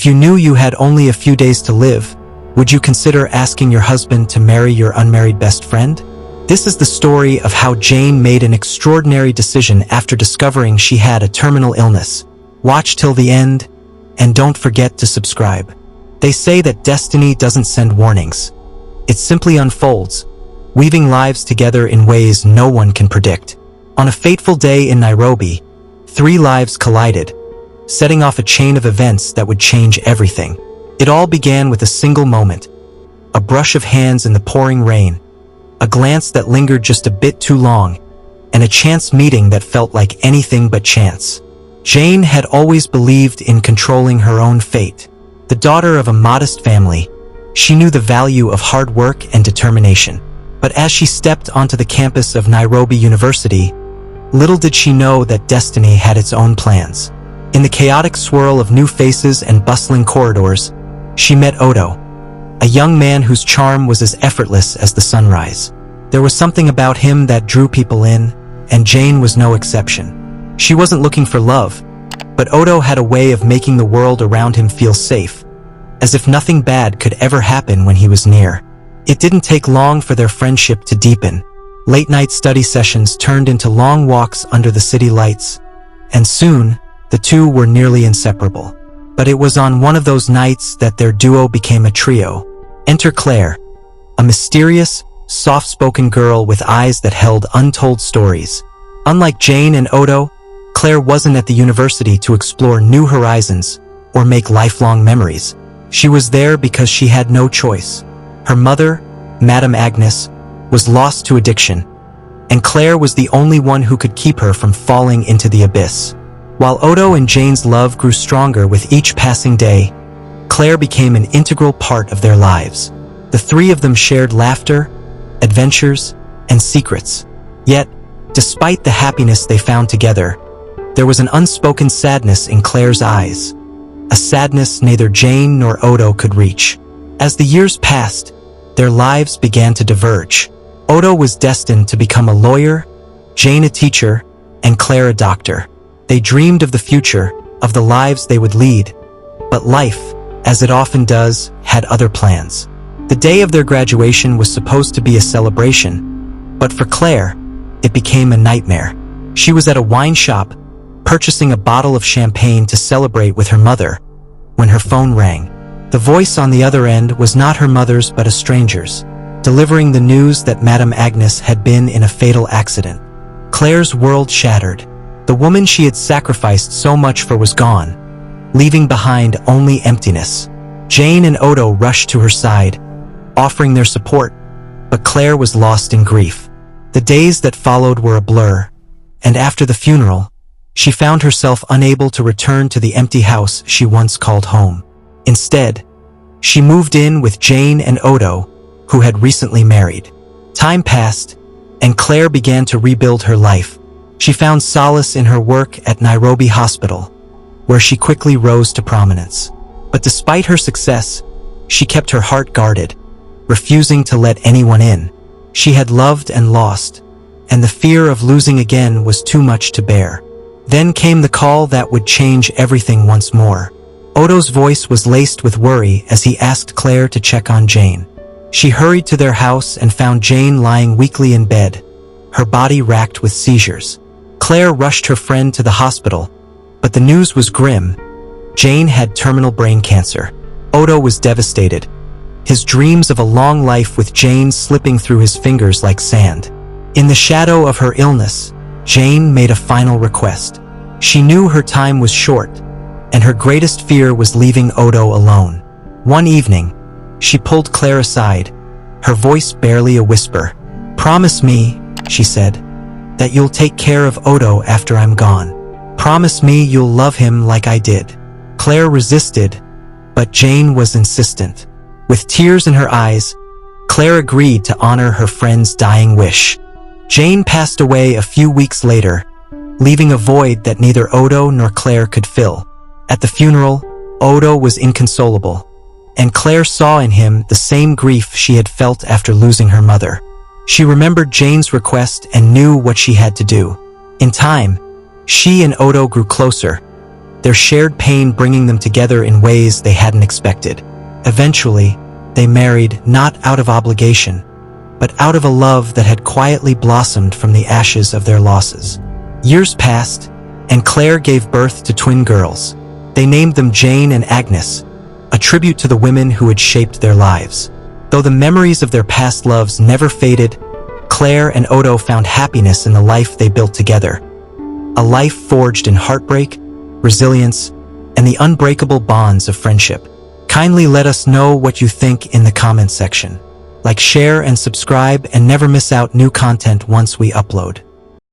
you knew you had only a few days to live, would you consider asking your husband to marry your unmarried best friend? This is the story of how Jane made an extraordinary decision after discovering she had a terminal illness. Watch till the end, and don't forget to subscribe. They say that destiny doesn't send warnings. It simply unfolds, weaving lives together in ways no one can predict. On a fateful day in Nairobi, 3 lives collided, setting off a chain of events that would change everything. It all began with a single moment, a brush of hands in the pouring rain, a glance that lingered just a bit too long, and a chance meeting that felt like anything but chance. Jane had always believed in controlling her own fate. The daughter of a modest family, she knew the value of hard work and determination. But as she stepped onto the campus of Nairobi University, little did she know that destiny had its own plans. In the chaotic swirl of new faces and bustling corridors, she met Odo, a young man whose charm was as effortless as the sunrise. There was something about him that drew people in, and Jane was no exception. She wasn't looking for love, but Odo had a way of making the world around him feel safe, as if nothing bad could ever happen when he was near. It didn't take long for their friendship to deepen. Late-night study sessions turned into long walks under the city lights, and soon, the two were nearly inseparable. But it was on one of those nights that their duo became a trio. Enter Claire, a mysterious, soft-spoken girl with eyes that held untold stories. Unlike Jane and Odo, Claire wasn't at the university to explore new horizons or make lifelong memories. She was there because she had no choice. Her mother, Madame Agnes, was lost to addiction, and Claire was the only one who could keep her from falling into the abyss. While Odo and Jane's love grew stronger with each passing day, Claire became an integral part of their lives. The 3 of them shared laughter, adventures, and secrets. Yet, despite the happiness they found together, there was an unspoken sadness in Claire's eyes, a sadness neither Jane nor Odo could reach. As the years passed, their lives began to diverge. Odo was destined to become a lawyer, Jane a teacher, and Claire a doctor. They dreamed of the future, of the lives they would lead, but life, as it often does, had other plans. The day of their graduation was supposed to be a celebration, but for Claire, it became a nightmare. She was at a wine shop, purchasing a bottle of champagne to celebrate with her mother, when her phone rang. The voice on the other end was not her mother's but a stranger's, delivering the news that Madame Agnes had been in a fatal accident. Claire's world shattered. The woman she had sacrificed so much for was gone, leaving behind only emptiness. Jane and Odo rushed to her side, offering their support, but Claire was lost in grief. The days that followed were a blur, and after the funeral, she found herself unable to return to the empty house she once called home. Instead, she moved in with Jane and Odo, who had recently married. Time passed, and Claire began to rebuild her life. She found solace in her work at Nairobi Hospital, where she quickly rose to prominence. But despite her success, she kept her heart guarded, refusing to let anyone in. She had loved and lost, and the fear of losing again was too much to bear. Then came the call that would change everything once more. Odo's voice was laced with worry as he asked Claire to check on Jane. She hurried to their house and found Jane lying weakly in bed, her body racked with seizures. Claire rushed her friend to the hospital, but the news was grim. Jane had terminal brain cancer. Odo was devastated, his dreams of a long life with Jane slipping through his fingers like sand. In the shadow of her illness, Jane made a final request. She knew her time was short, and her greatest fear was leaving Odo alone. One evening, she pulled Claire aside, her voice barely a whisper. "Promise me," she said, "that you'll take care of Odo after I'm gone. Promise me you'll love him like I did." Claire resisted, but Jane was insistent. With tears in her eyes, Claire agreed to honor her friend's dying wish. Jane passed away a few weeks later, leaving a void that neither Odo nor Claire could fill. At the funeral, Odo was inconsolable, and Claire saw in him the same grief she had felt after losing her mother. She remembered Jane's request and knew what she had to do. In time, she and Odo grew closer, their shared pain bringing them together in ways they hadn't expected. Eventually, they married not out of obligation, but out of a love that had quietly blossomed from the ashes of their losses. Years passed, and Claire gave birth to twin girls. They named them Jane and Agnes, a tribute to the women who had shaped their lives. Though the memories of their past loves never faded, Claire and Odo found happiness in the life they built together. A life forged in heartbreak, resilience, and the unbreakable bonds of friendship. Kindly let us know what you think in the comment section. Like, share, and subscribe, and never miss out new content once we upload.